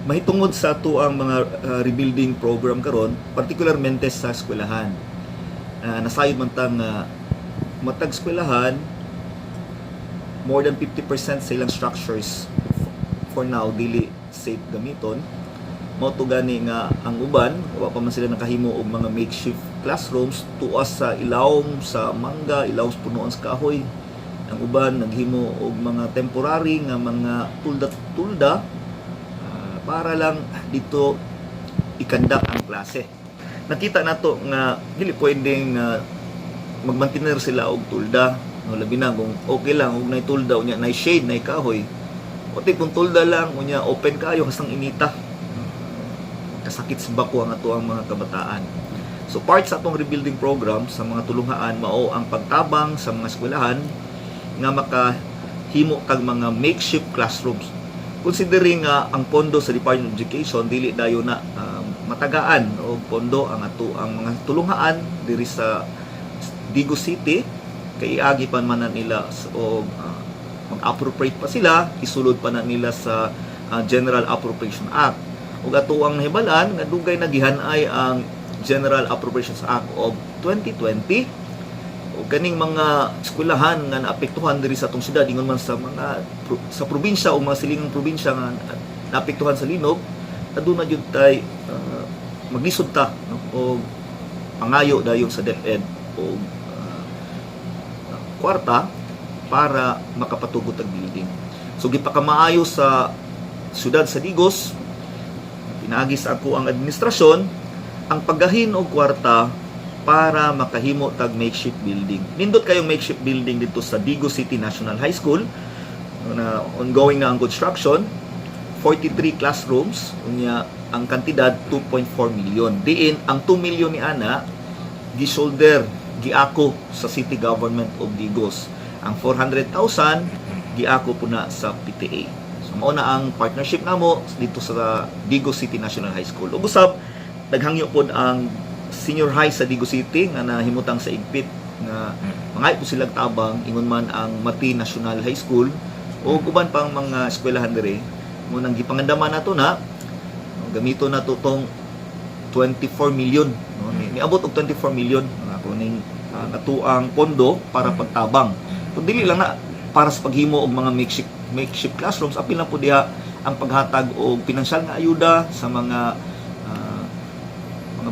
mahitungod sa ato ang mga rebuilding program karon, partikularmente sa eskwelahan. Nasayod man tang matag eskwelahan, more than 50% sa ilang structures for now dili safe gamiton. Mao to gani nga ang uban wa pa man sila nakahimo og mga makeshift classrooms tuas sa ilawom sa mangga, ilawom sa punuan sa kahoy. Ang uban naghimo og mga temporary nga mga tulda para lang dito ikandak ang klase. Nakita nato nga dili pwedeng magmantener sila og tulda, no, labi na kung okay lang og nay tulda unya nay shade nay kahoy. Ote kung tulda lang unya open kayo hasang inita. Kasakit sa bako ang ato ang mga kabataan. So part sa atong rebuilding program sa mga tulungaan mao ang pagtabang sa mga eskwelahan nga makahimo kag mga makeshift classrooms. Considering ang pondo sa Department of Education dili dayo na matagaan og pondo ang ato ang mga tulungaan diri sa Digo City kay iagi pa man nila og mag-appropriate pa sila, isulod pa na nila sa General Appropriation Act. Ug ato ang nahibalaan nga dugay nagihan-ay ang General Appropriations Act of 2020 ug kaning mga eskwelahan nga naapektuhan diri sa atong syudad ingon man sa mga sa probinsya o mga silingang probinsya nga naapektuhan sa linog aduna jud tay maglisod ta no, o pangayo dayon sa DepEd o kwarta para makapatugot ang building. So gipakamaayo sa syudad sa Digos, pinagi sa ako ang administrasyon ang paggahin og kwarta para makahimo tag makeshift building. Nindot kayong makeshift building dito sa Digo City National High School na ongoing na ang construction, 43 classrooms, unya ang kantidad 2.4 million. Diin ang 2 million ni ana gi-shoulder giako sa City Government of Digos. Ang 400,000 giako po na sa PTA. So mao na ang partnership namo dito sa Digo City National High School. Ug usab naghangyo pod ang senior high sa Digo City nga nahimutang sa Igpit nga mangay po silang tabang ingon man ang Mati National High School o uban pang mga eskwelahan diri mo nang gipangandaman nato na gamito na to tong 24 million no niabot og 24 million ako ning natuang pondo para pagtabang. Kung dili lang na para sa paghimo og mga makeshift classrooms, apil na po diha ang paghatag og pinansyal nga ayuda sa mga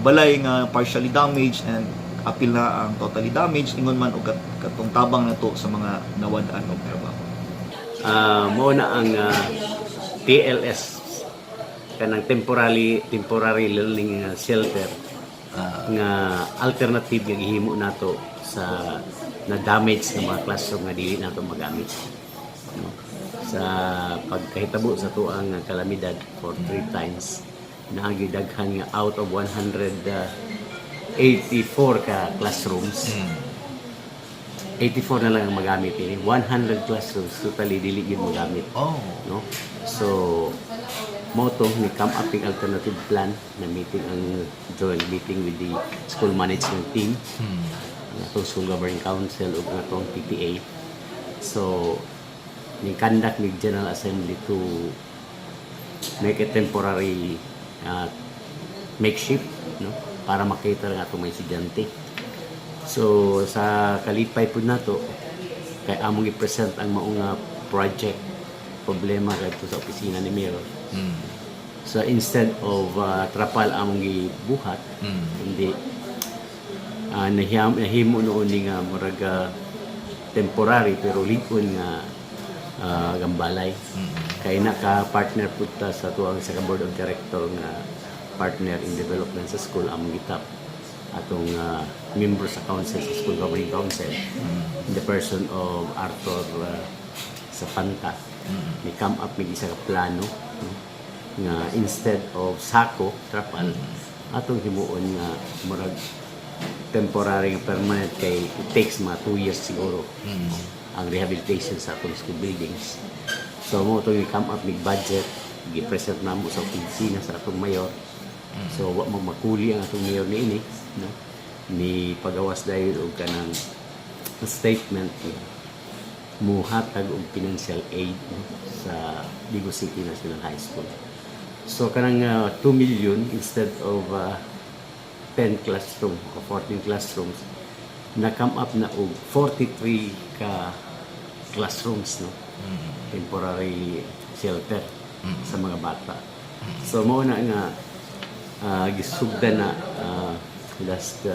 balay nga partially damaged and apil na ang totally damaged ingon man og katong tabang nato sa mga nawadaan og trabaho. Mao na ang TLS kanang temporary learning shelter nga alternative nga gihimo nato sa na damage ng mga classroom nga dili nato magamit. No? Sa pagkahitabo sa tuang kalamidad for 3 times nagidaghan nga out of 184 ka classrooms 84 na lang ang magamit ini 100 classrooms totally dili gyud magamit no so moto ni come up ng alternative plan na meeting ang joint meeting with the school management team atong school governing council ug atong PTA so ni conduct ni General Assembly to make a temporary makeshift no para makita nga atong mga estudyante. So sa kalipay pud nato kay among i-present ang maong project problema kadto sa opisina ni Mayor. So instead of trapal among gibuhat hindi nahimo noon nga murag temporary pero ligon nga gambalay kay naka-partner pud ta sa tuang sa board of director nga partner in development sa school among gitap atong member sa council sa school governing council in the person of Arthur Sapanta ni come up med isa ka plano nga instead of sako trapal atong himuon nga murag temporary permanent kay it takes mga 2 years siguro ang rehabilitation sa atong school buildings. So mo to come up with budget gi-present namo sa opisina sa atong mayor. So wa mo makuli ang atong mayor niini no ni pagawas dayon og kanang statement muhatag og financial aid no, sa Digo City National High School. So kanang 2 million instead of 10 classroom o 14 classrooms na come up na og 43 ka classrooms, no, temporary shelter sa mga bata. So mao na nga gisugdan na last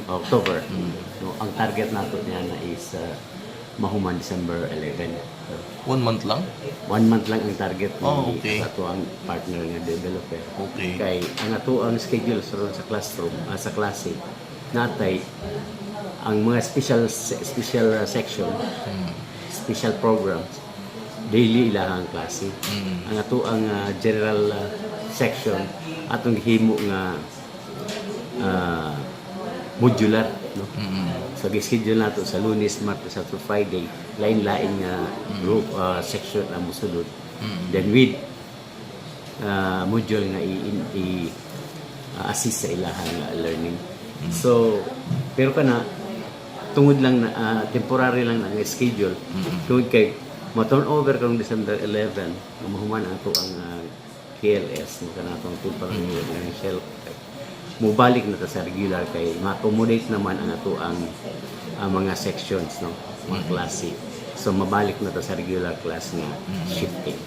October. No, ang target nato niya na is mahuman December 11. So, 1 month lang? 1 month lang ang target Oh, okay. sa ato ang partner nga developer. Okay. Kay ang ato ang schedule sa classroom, sa klase, natay ang mga special section, special programs, daily ilahang klase. Ang ato ang general section atong himo nga modular, no. So gi-schedule nato sa Lunes, Martes at Friday, lain-lain nga group section ang mosulod. Then with module nga assist sa ilahang learning. So pero kana tungod lang na temporary lang ang schedule. Tungod kay ma-turn over karong December 11 mahuman ato ang KLS, kanatong temporary learning shelter. Mubalik na ta sa regular kay ma-accommodate naman ang ato ang mga sections, no, mga klase. So mabalik na ta sa regular class nga shifting.